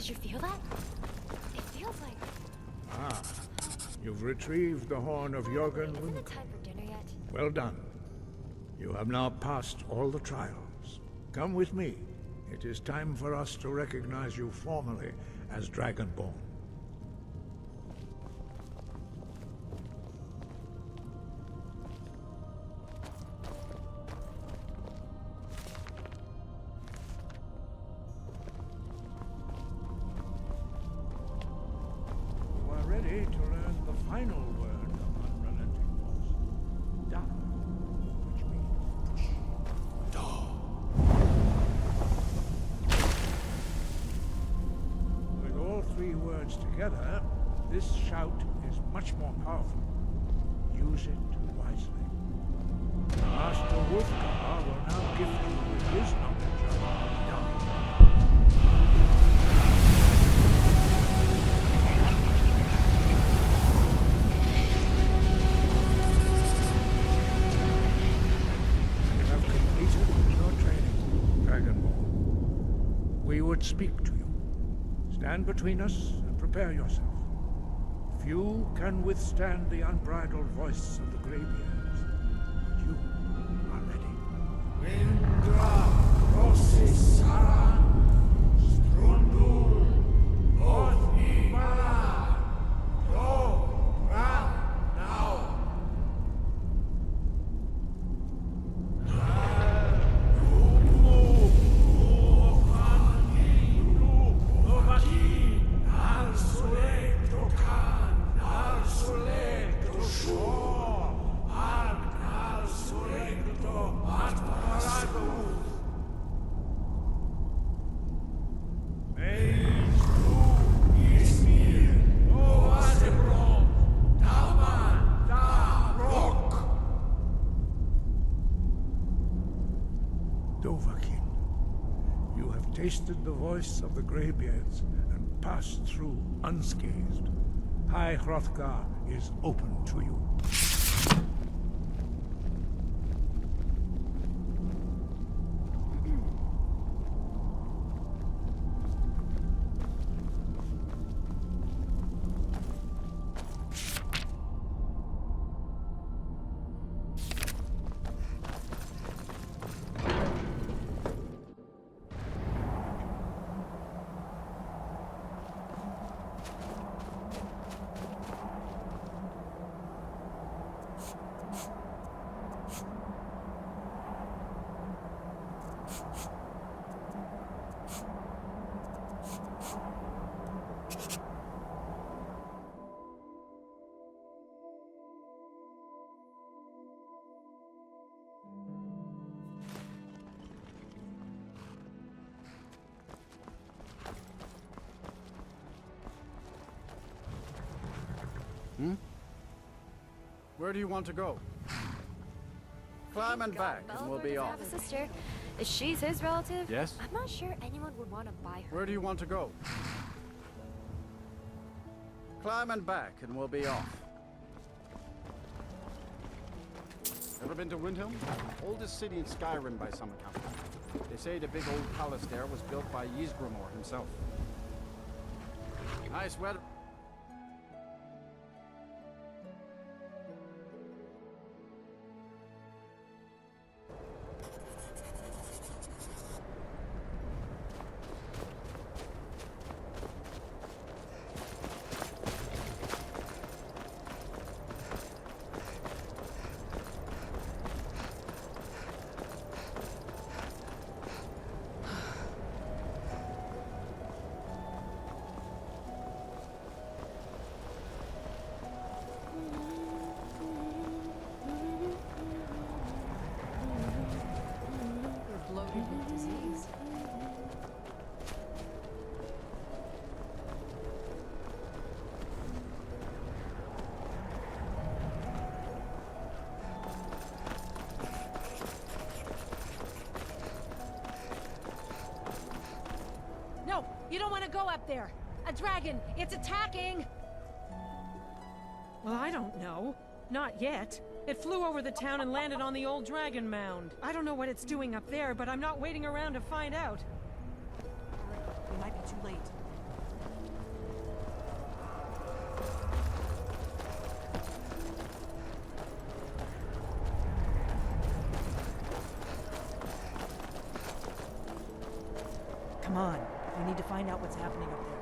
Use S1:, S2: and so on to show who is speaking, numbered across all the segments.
S1: Did you feel that? It feels like...
S2: Ah, you've retrieved the horn of Jorgen.
S1: Isn't it time for dinner yet?
S2: Well done. You have now passed all the trials. Come with me. It is time for us to recognize you formally as Dragonborn. You are ready to learn the final word of unrelenting force. Da, which means push. Da. With all three words together, this shout is much more powerful. Use it wisely. Master Wolfgar will now gift you with his knowledge of Da. You have completed your training, Dragonborn. We would speak to you. Stand between us and prepare yourself. Few can withstand the unbridled voice of the Greybeards, but you are ready.
S3: Indra, Rosis, Sara, Strundul, Oth, Ibala, Go, Ran, now.
S2: Dovahkiin, you have tasted the voice of the Greybeards and passed through unscathed. High Hrothgar is open to you.
S4: Where do you want to go? Climb and back, and we'll be off.
S1: Have a sister. If she's his relative,
S4: Yes?
S1: I'm not sure anyone would want to buy her.
S4: Where do you want to go? Climb and back, and we'll be off. Ever been to Windhelm? Oldest city in Skyrim by some account. They say the big old palace there was built by Ysgramor himself. Nice weather.
S5: No, you don't want to go up there. A dragon, it's attacking!
S6: Well, I don't know. Not yet. It flew over the town and landed on the old dragon mound. I don't know what it's doing up there, but I'm not waiting around to find out.
S5: We might be too late.
S6: Come on. We need to find out what's happening up there.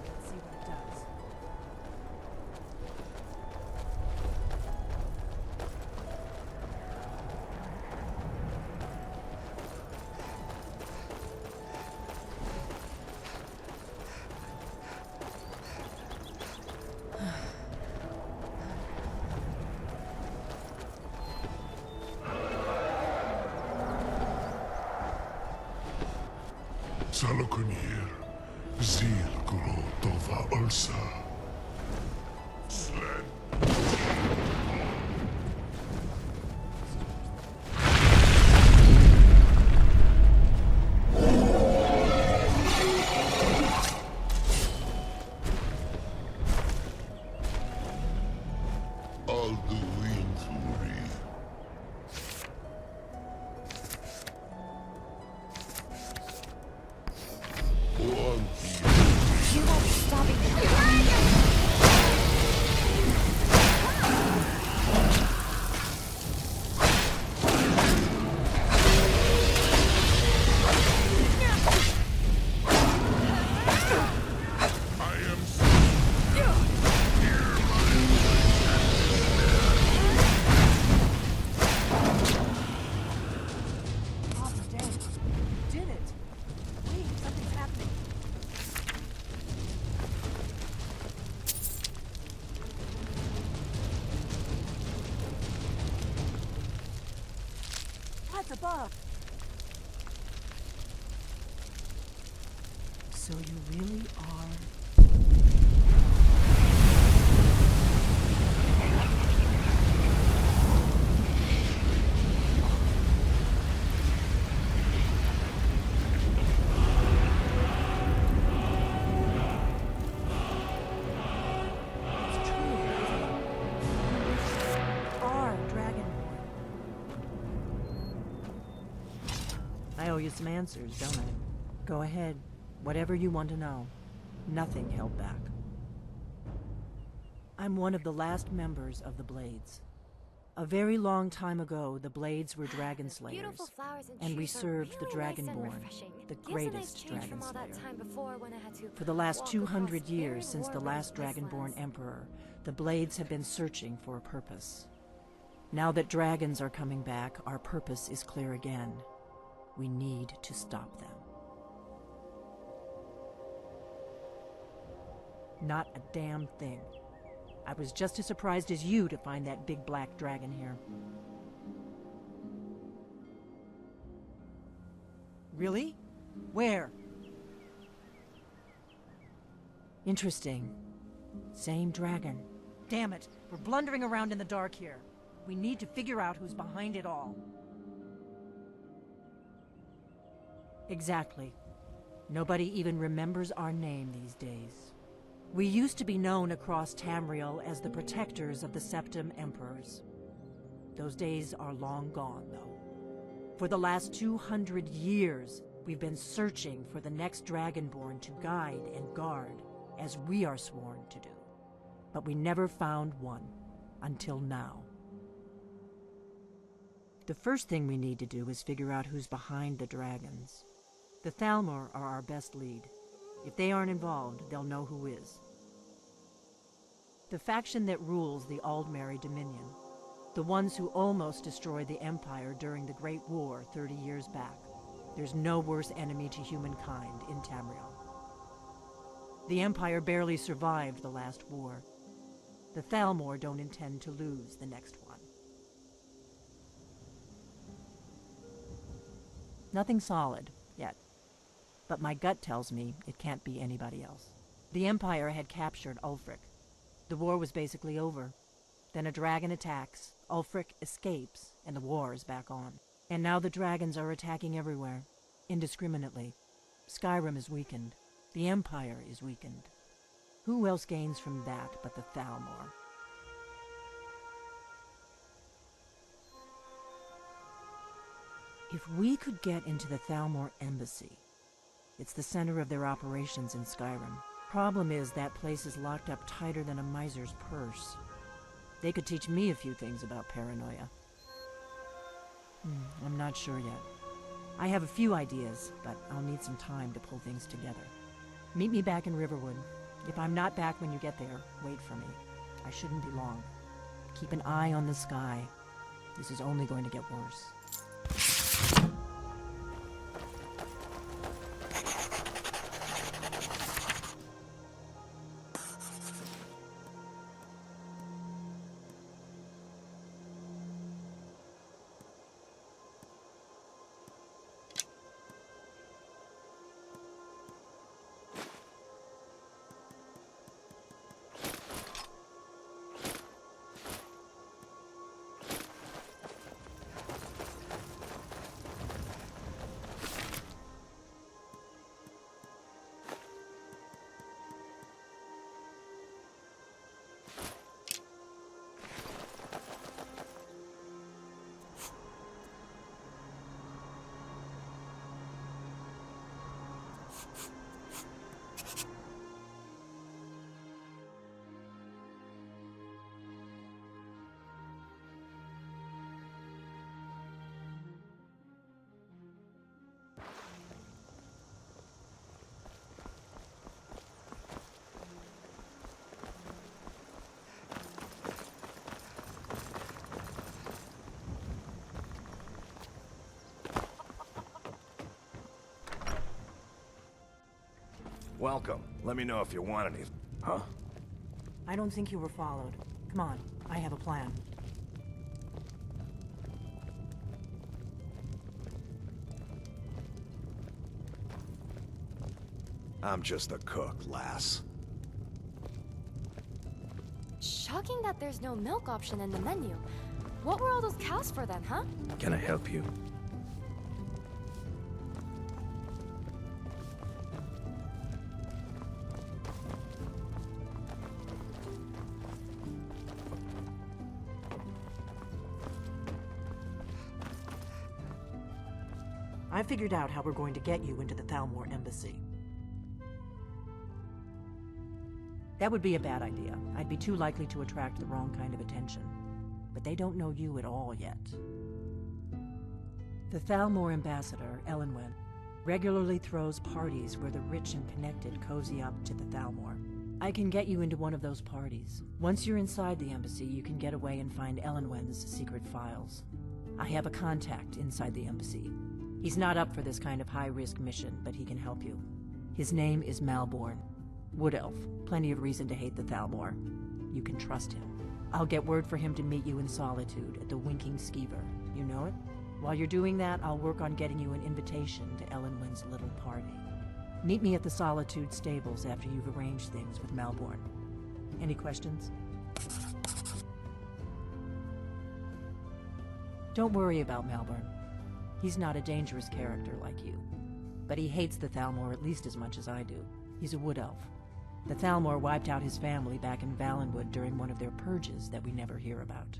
S6: Let's see what it does.
S3: Salokunir, Zir Guru Tova Ulsa. Sled. Alduin Turi.
S1: You won't stop it.
S6: Oh, damn. You did it. Wait, something's happening. What's above? So you really are... It's true, isn't it? You are Dragonborn. I owe you some answers, don't I? Go ahead. Whatever you want to know. Nothing held back. I'm one of the last members of the Blades. A very long time ago, the Blades were dragon slayers,
S1: Beautiful flowers and
S6: and we
S1: trees are
S6: served the
S1: really nice and
S6: Dragonborn,
S1: refreshing.
S6: the
S1: Yes, a nice
S6: greatest
S1: change
S6: dragon
S1: from all that
S6: slayer.
S1: time before when I had to
S6: For the last
S1: walk
S6: 200
S1: across
S6: years
S1: very
S6: since the
S1: warm
S6: last Dragonborn
S1: wastelands.
S6: Emperor, the Blades have been searching for a purpose. Now that dragons are coming back, our purpose is clear again. We need to stop them. Not a damn thing. I was just as surprised as you to find that big black dragon here. Really? Where? Interesting. Same dragon. Damn it, we're blundering around in the dark here. We need to figure out who's behind it all. Exactly. Nobody even remembers our name these days. We used to be known across Tamriel as the protectors of the Septim Emperors. Those days are long gone, though. For the last 200 years, we've been searching for the next Dragonborn to guide and guard, as we are sworn to do. But we never found one, until now. The first thing we need to do is figure out who's behind the dragons. The Thalmor are our best lead. If they aren't involved, they'll know who is. The faction that rules the Aldmeri Dominion. The ones who almost destroyed the Empire during the Great War 30 years back. There's no worse enemy to humankind in Tamriel. The Empire barely survived the last war. The Thalmor don't intend to lose the next one. Nothing solid, yet. But my gut tells me it can't be anybody else. The Empire had captured Ulfric. The war was basically over. Then a dragon attacks, Ulfric escapes, and the war is back on. And now the dragons are attacking everywhere, indiscriminately. Skyrim is weakened. The Empire is weakened. Who else gains from that but the Thalmor? If we could get into the Thalmor embassy, it's the center of their operations in Skyrim. Problem is that place is locked up tighter than a miser's purse. They could teach me a few things about paranoia. I'm not sure yet. I have a few ideas, but I'll need some time to pull things together. Meet me back in Riverwood. If I'm not back when you get there, wait for me. I shouldn't be long. Keep an eye on the sky. This is only going to get worse.
S7: Welcome. Let me know if you want anything. Huh?
S6: I don't think you were followed. Come on, I have a plan.
S7: I'm just a cook, lass.
S1: Shocking that there's no milk option in the menu. What were all those cows for then, huh?
S7: Can I help you?
S6: I figured out how we're going to get you into the Thalmor embassy. That would be a bad idea. I'd be too likely to attract the wrong kind of attention. But they don't know you at all yet. The Thalmor ambassador, Elenwen, regularly throws parties where the rich and connected cozy up to the Thalmor. I can get you into one of those parties. Once you're inside the embassy, you can get away and find Elenwen's secret files. I have a contact inside the embassy. He's not up for this kind of high-risk mission, but he can help you. His name is Malborn. Wood Elf. Plenty of reason to hate the Thalmor. You can trust him. I'll get word for him to meet you in Solitude at the Winking Skeever. You know it? While you're doing that, I'll work on getting you an invitation to Elenwen's little party. Meet me at the Solitude stables after you've arranged things with Malborn. Any questions? Don't worry about Malborn. He's not a dangerous character like you. But he hates the Thalmor at least as much as I do. He's a wood elf. The Thalmor wiped out his family back in Valenwood during one of their purges that we never hear about.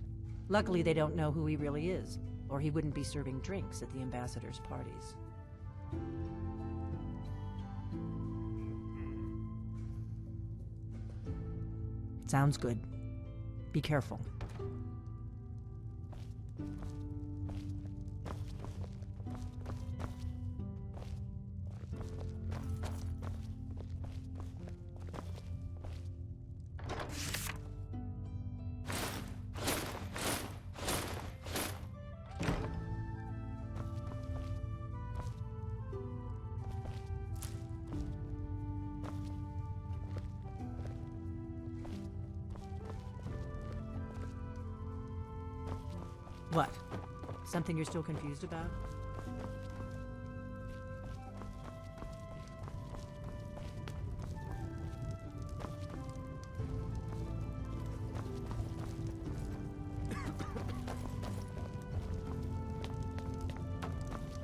S6: Luckily, they don't know who he really is, or he wouldn't be serving drinks at the ambassador's parties. Sounds good. Be careful. What? Something you're still confused about?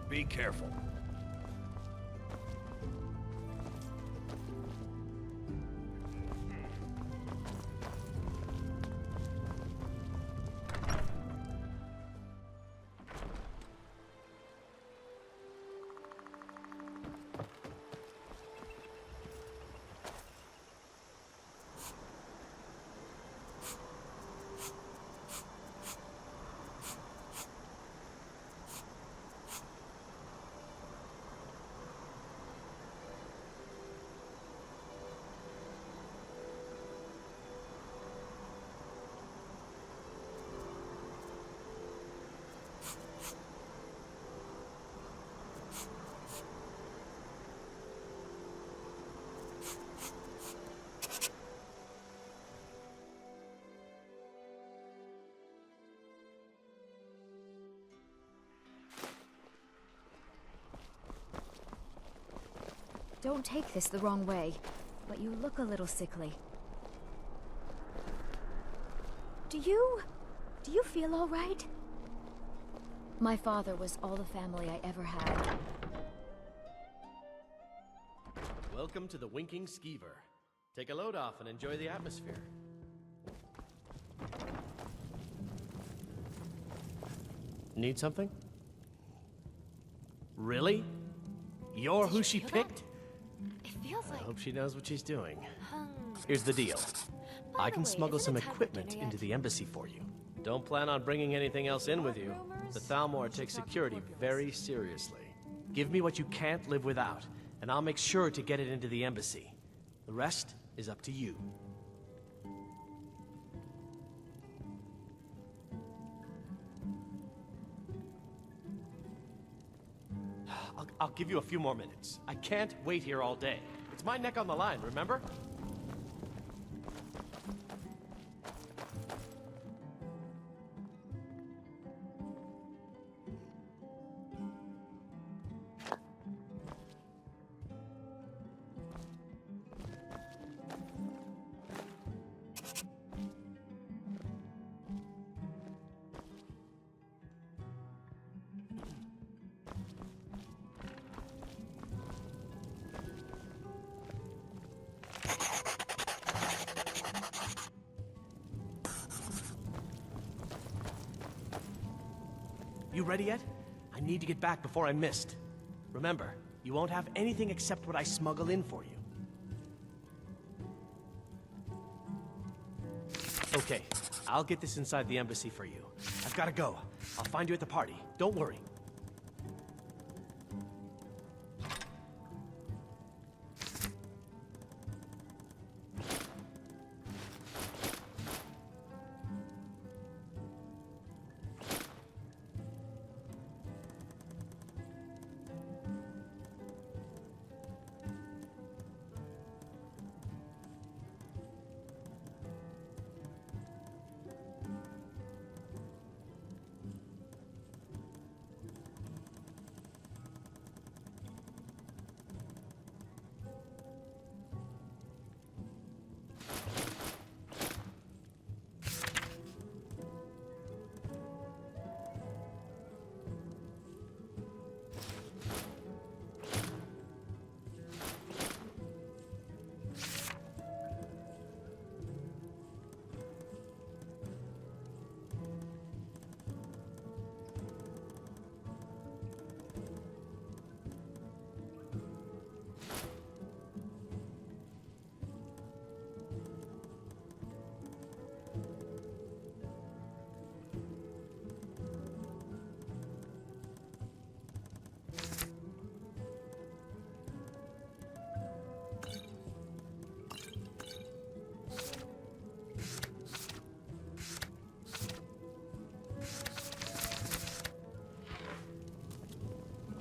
S7: Be careful.
S8: Don't take this the wrong way, but you look a little sickly. Do you feel all right? My father was all the family I ever had.
S9: Welcome to the Winking Skeever. Take a load off and enjoy the atmosphere. Need something? Really? You're who she picked?
S1: It feels
S9: I
S1: like...
S9: hope she knows what she's doing. Here's the deal. I can smuggle some equipment into the embassy for you. Don't plan on bringing anything else in with you. The Thalmor take security very seriously. Give me what you can't live without, and I'll make sure to get it into the embassy. The rest is up to you. I'll give you a few more minutes. I can't wait here all day. It's my neck on the line, remember? You ready yet? I need to get back before I'm missed. Remember, you won't have anything except what I smuggle in for you. Okay, I'll get this inside the embassy for you. I've gotta go. I'll find you at the party. Don't worry.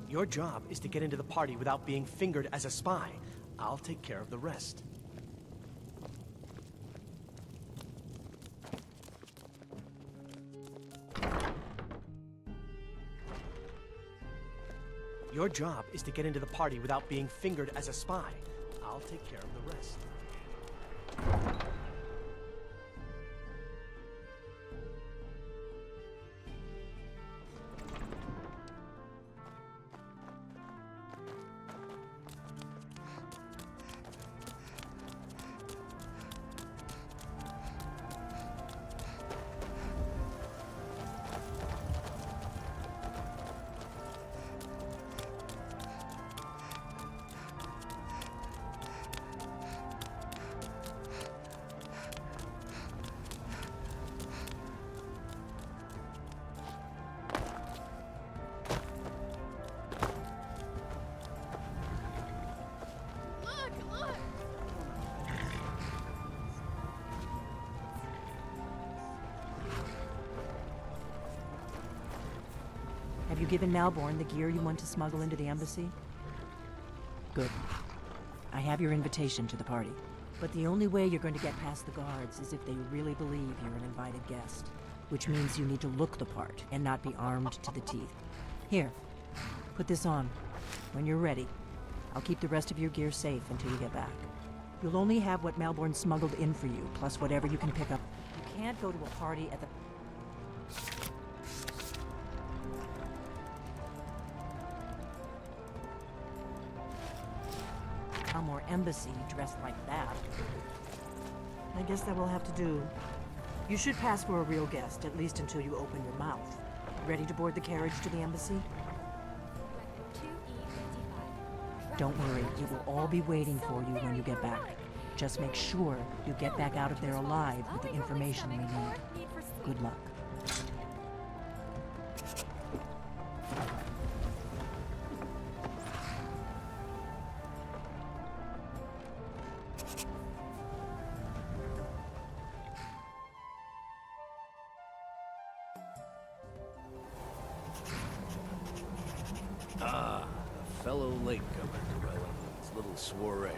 S9: Your job is to get into the party without being fingered as a spy. I'll take care of the rest. Your job is to get into the party without being fingered as a spy. I'll take care of the rest.
S6: Have you given Malborn the gear you want to smuggle into the embassy? Good. I have your invitation to the party. But the only way you're going to get past the guards is if they really believe you're an invited guest. Which means you need to look the part and not be armed to the teeth. Here, put this on. When you're ready, I'll keep the rest of your gear safe until you get back. You'll only have what Malborn smuggled in for you, plus whatever you can pick up. You can't go to a party at the... Thalmor embassy dressed like that. I guess that will have to do. You should pass for a real guest, at least until you open your mouth. Ready to board the carriage to the embassy? Don't worry, it will all be waiting for you when you get back. Just make sure you get back out of there alive with the information we need. Good luck.
S7: Fellow latecomer to Ellen's little soiree.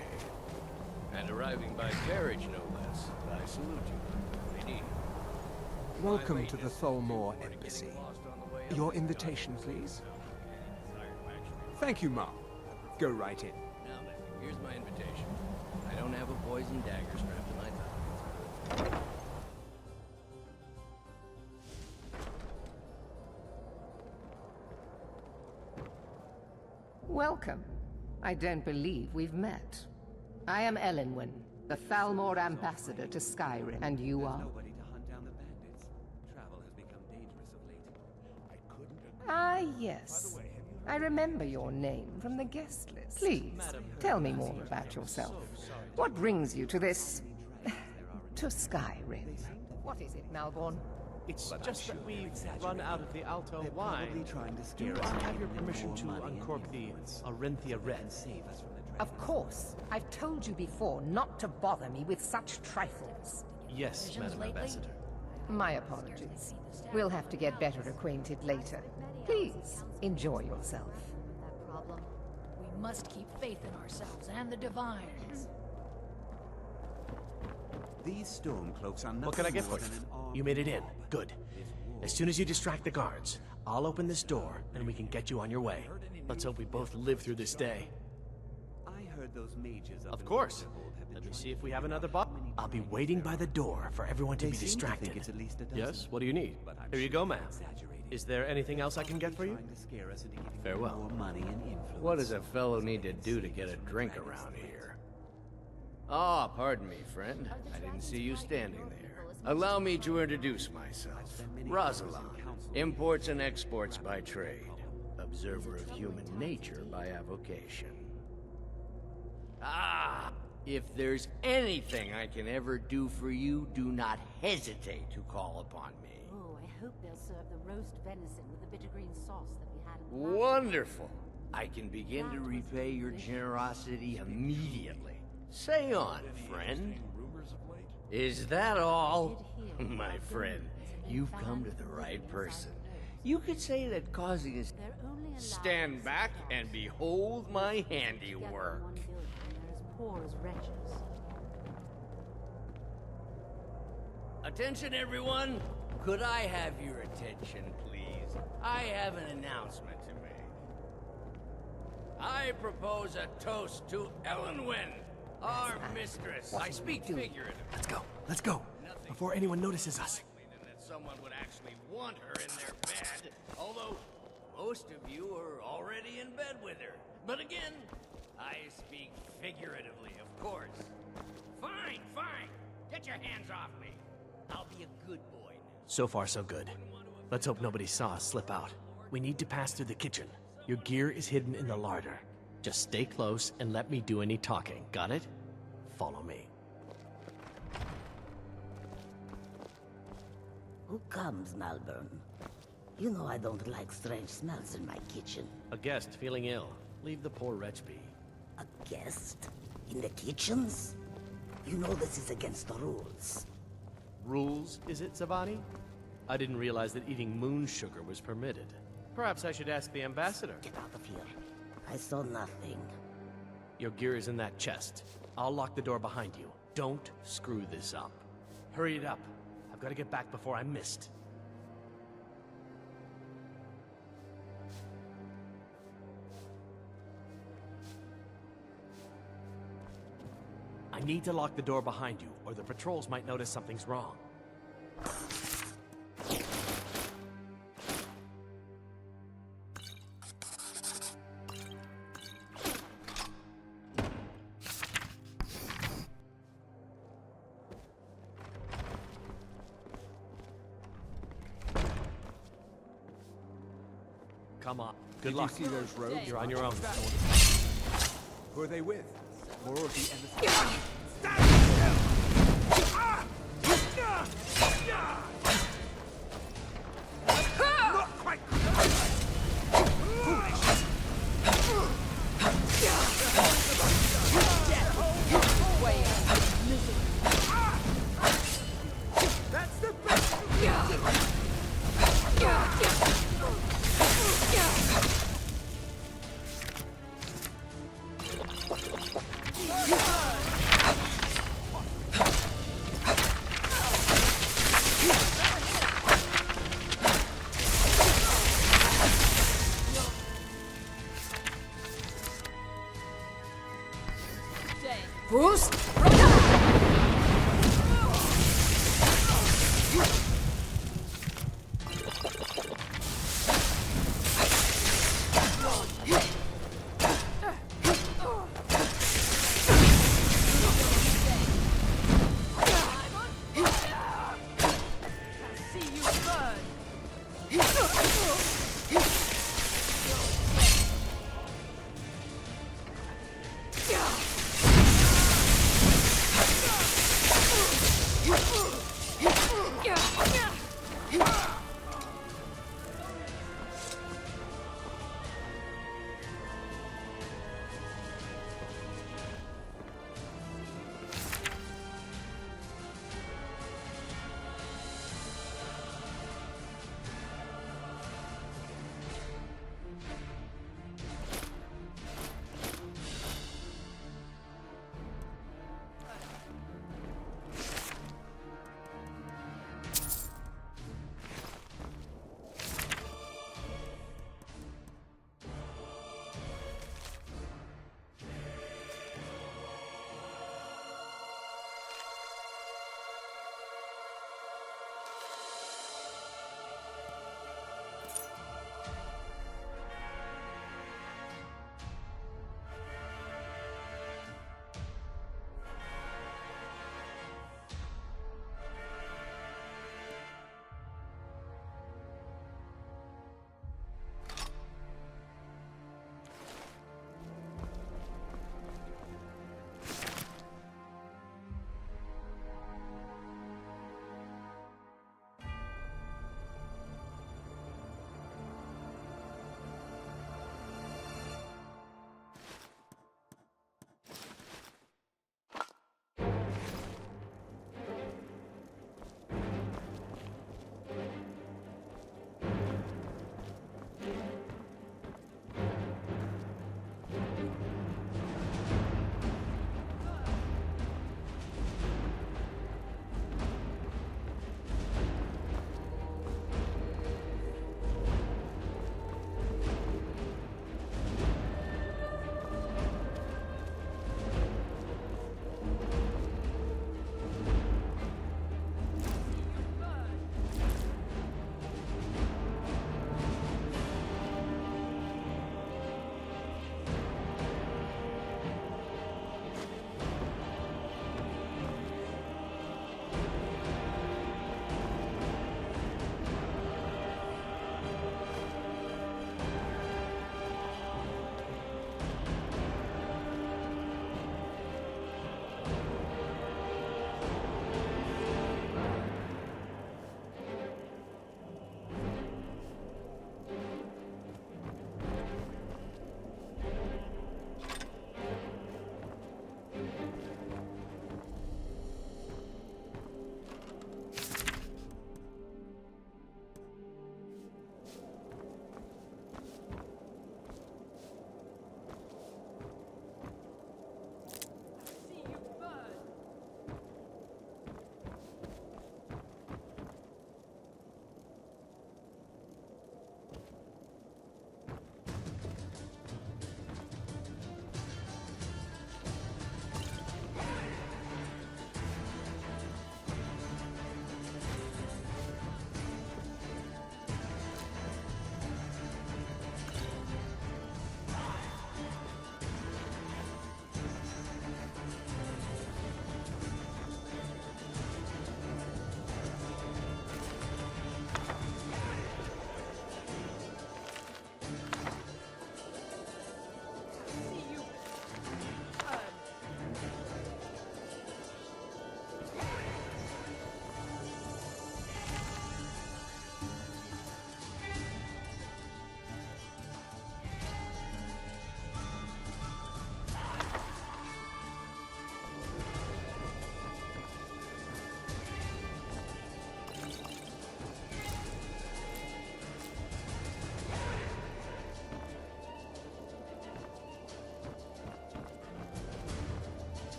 S7: And arriving by carriage, no less. I salute you, lady.
S10: Welcome to the Thalmor Embassy. Your invitation, please. Thank you, Mom. Go right in.
S7: Now then, here's my invitation. I don't have a poison dagger strapped to my thigh.
S11: Welcome. I don't believe we've met. I am Elenwen, the Thalmor ambassador to Skyrim, and you are? Ah, yes. I remember your name from the guest list. Please, tell me more about yourself. What brings you to this... to Skyrim? What is it, Malborn?
S9: It's just that we've run out of the Alto wine. Do I have your permission to uncork the Arinthia Red?
S11: Of course. I've told you before not to bother me with such trifles.
S9: Yes, Madam Ambassador.
S11: My apologies. We'll have to get better acquainted later. Please, enjoy yourself.
S5: That problem. We must keep faith in ourselves and the Divines.
S12: These storm cloaks are nothing
S9: What can I get
S12: more
S9: for you?
S12: than an arm
S9: You made it in.
S12: mob.
S9: Good. As soon as you distract the guards, I'll open this door and we can get you on your way. Let's hope we both live through this day.
S12: I heard those mages up
S9: Of
S12: in
S9: course.
S12: Waterhold have been
S9: Let me
S12: trying
S9: see if
S12: to
S9: we have
S12: figure
S9: another
S12: out
S9: box.
S12: how many
S9: I'll be
S12: times
S9: waiting by
S12: they've
S9: the door for everyone to
S12: They
S9: be
S12: seem to
S9: distracted.
S12: think it's at least a dozen.
S9: Yes, what do you need?
S12: But I'm
S9: Here you
S12: sure
S9: go,
S12: they're
S9: ma'am.
S12: exaggerating.
S9: Is there anything else I can get for you?
S12: Trying to scare us into giving them
S9: Farewell.
S12: more money and influence.
S7: What does a fellow need to do to get a drink around here? Ah, pardon me, friend. I didn't see you standing there. Allow me to introduce myself. Rosalind, imports and exports by trade. Observer of human nature by avocation. Ah! If there's anything I can ever do for you, do not hesitate to call upon me.
S13: Oh, I hope they'll serve the roast venison with the bittergreen sauce that we had in the
S7: Wonderful! I can begin to repay your generosity immediately. Say on, friend. Is that all? My friend, you've come to the right person. You could say that causing us... Stand back and behold my handiwork.
S13: Poor as wretches.
S7: Attention, everyone! Could I have your attention, please? I have an announcement to make. I propose a toast to Elenwen, our mistress. I speak figuratively.
S9: Let's go. Let's go. Before anyone notices us.
S7: Than that someone would actually want her in their bed. Although, most of you are already in bed with her. But again, I speak figuratively, of course. Fine, fine. Get your hands off me. I'll be a good boy now.
S9: So far, so good. Let's hope nobody saw us slip out. We need to pass through the kitchen. Your gear is hidden in the larder. Just stay close and let me do any talking. Got it? Follow me.
S14: Who comes, Malborn? You know I don't like strange smells in my kitchen.
S9: A guest feeling ill. Leave the poor wretch be.
S14: A guest? In the kitchens? You know this is against the rules.
S9: Rules, is it, Zavani? I didn't realize that eating moon sugar was permitted. Perhaps I should ask the ambassador.
S14: Get out of here. I saw nothing.
S9: Your gear is in that chest. I'll lock the door behind you. Don't screw this up. Hurry it up. I've got to get back before I'm missed. I need to lock the door behind you, or the patrols might notice something's wrong. Come on. Good luck.
S10: Did you see those rogues?
S9: You're on your own.
S10: Who are they with? More of the emissaries?
S5: Bruce?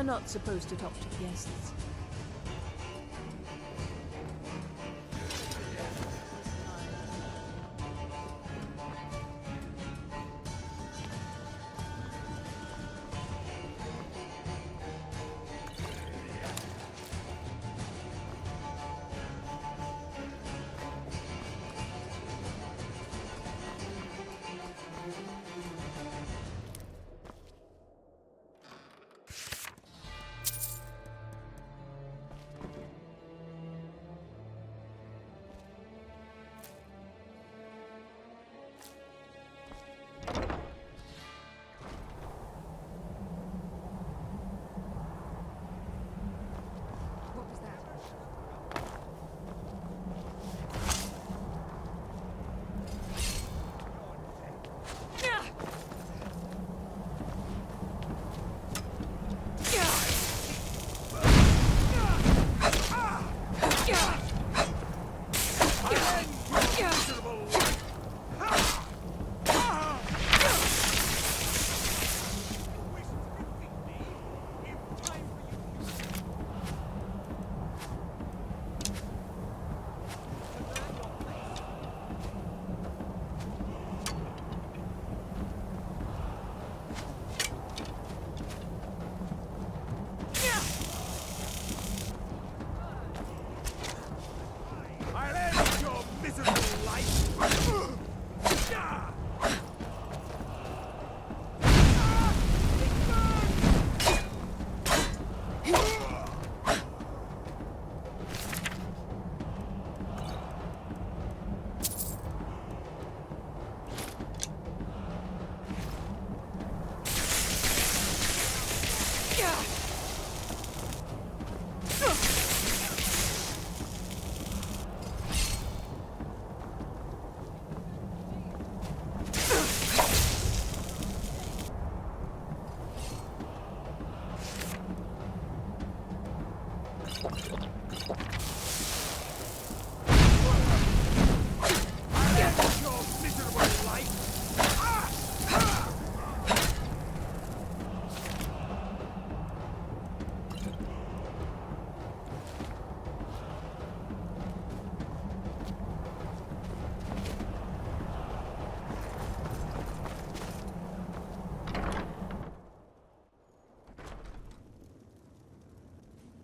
S15: You're not supposed to talk to guests.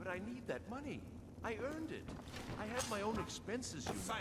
S16: I need that money. I earned it. I have my own expenses, you know.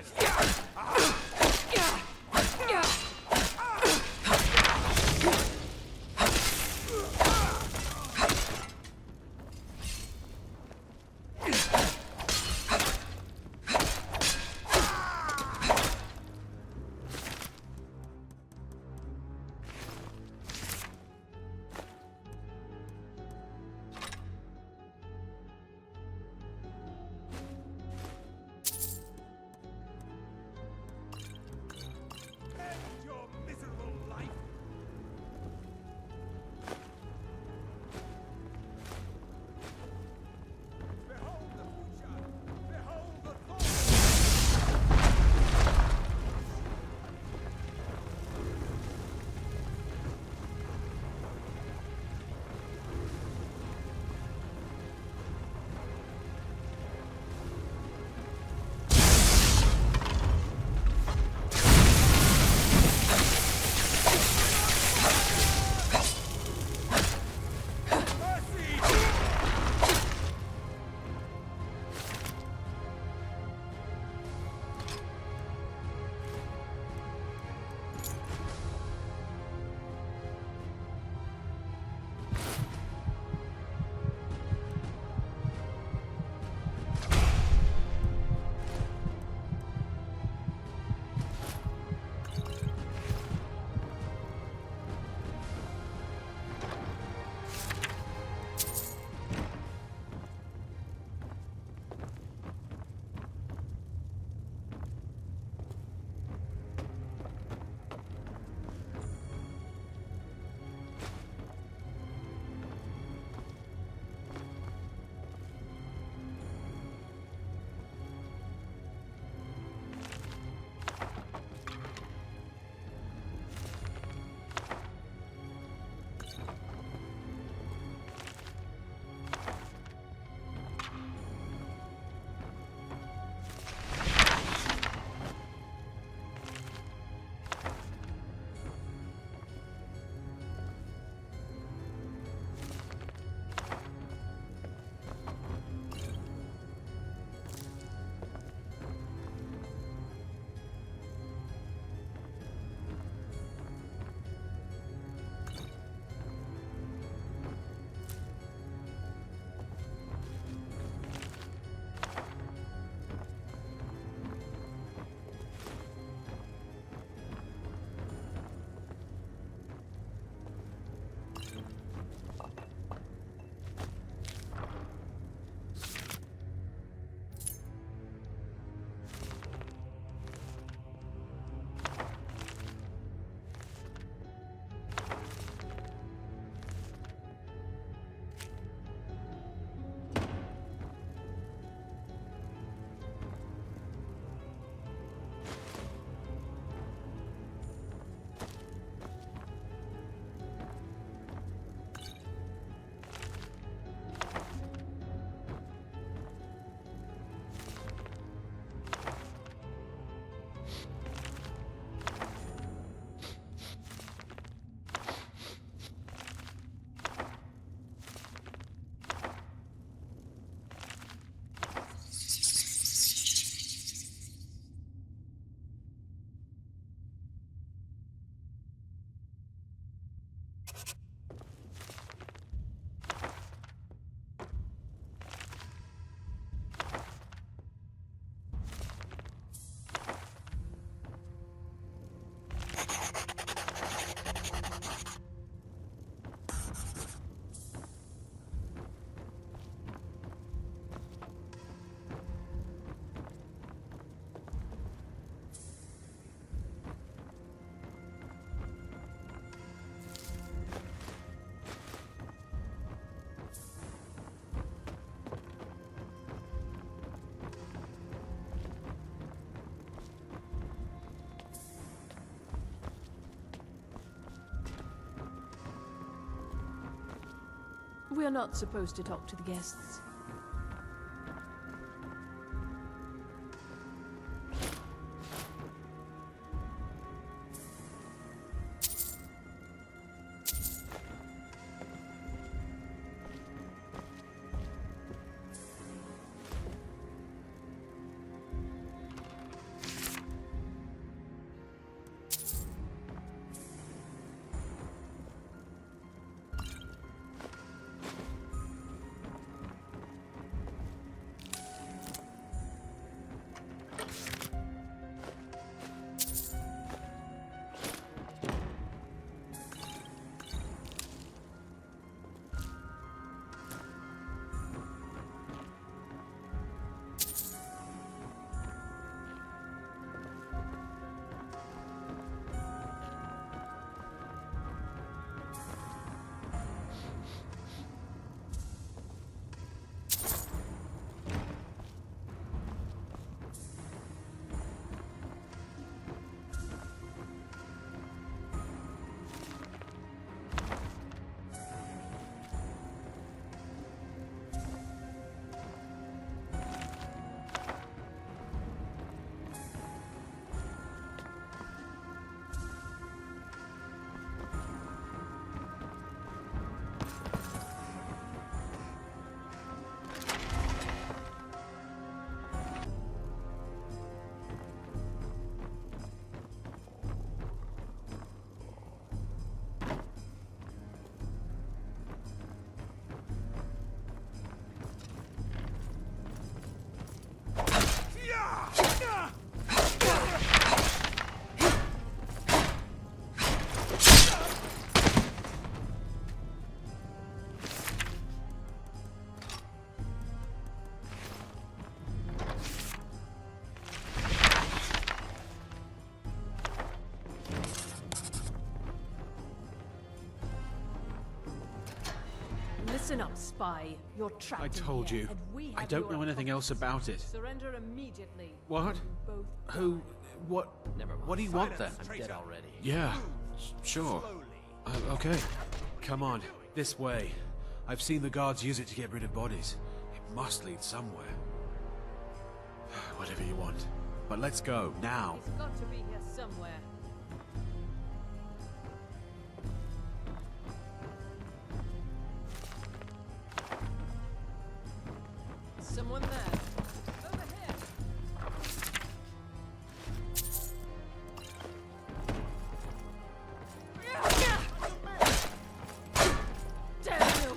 S15: We're not supposed to talk to the guests.
S5: Listen up, spy. You're trapped
S17: I told
S5: in here,
S17: you.
S5: and we
S17: I
S5: have
S17: don't
S5: your
S17: know anything else about it.
S5: Surrender immediately.
S17: What?
S5: Both
S17: Who? What?
S9: Never mind.
S17: What do you want then?
S9: I'm dead already.
S17: Yeah, sure. Okay. Come on, this way. I've seen the guards use it to get rid of bodies. It must lead somewhere. Whatever you want. But let's go, now.
S5: He's got to be here somewhere. Someone there. Over here. Damn you!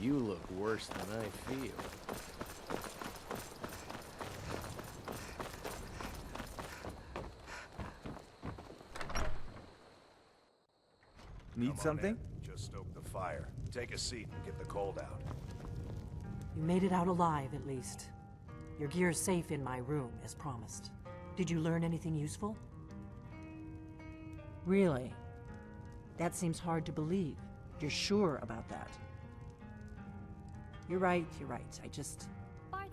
S9: You look worse than I feel.
S18: Need something?
S16: Just stoke the fire. Take a seat and get the cold out.
S6: You made it out alive, at least. Your gear's safe in my room, as promised. Did you learn anything useful? Really? That seems hard to believe. You're sure about that? You're right.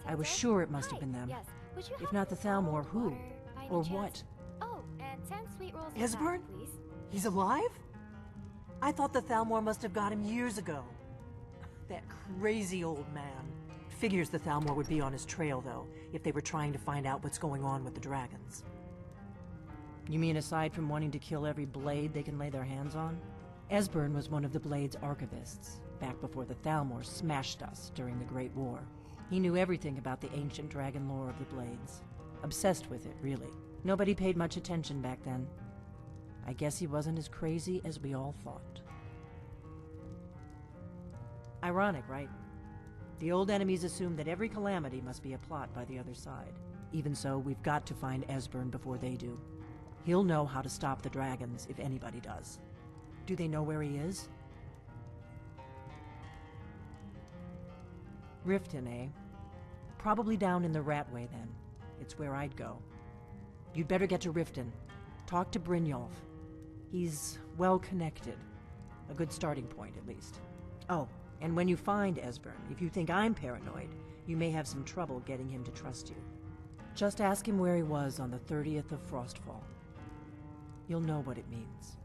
S6: I was sure it must have been them.
S1: Yes. Would you
S6: If
S1: have
S6: not the Thalmor, who?
S1: water, by any
S6: Or
S1: chance?
S6: what?
S1: Oh, and 10 sweet rolls of
S6: Esbern?
S1: that, please.
S6: He's alive? I thought the Thalmor must have got him years ago. That crazy old man. Figures the Thalmor would be on his trail, though, if they were trying to find out what's going on with the dragons. You mean aside from wanting to kill every blade they can lay their hands on? Esbern was one of the Blade's archivists, back before the Thalmor smashed us during the Great War. He knew everything about the ancient dragon lore of the Blades. Obsessed with it, really. Nobody paid much attention back then. I guess he wasn't as crazy as we all thought. Ironic, right? The old enemies assume that every calamity must be a plot by the other side. Even so, we've got to find Esbern before they do. He'll know how to stop the dragons, if anybody does. Do they know where he is? Riften, eh? Probably down in the Ratway, then. It's where I'd go. You'd better get to Riften. Talk to Brynjolf. He's well-connected. A good starting point, at least. Oh, and when you find Esbern, if you think I'm paranoid, you may have some trouble getting him to trust you. Just ask him where he was on the 30th of Frostfall. You'll know what it means.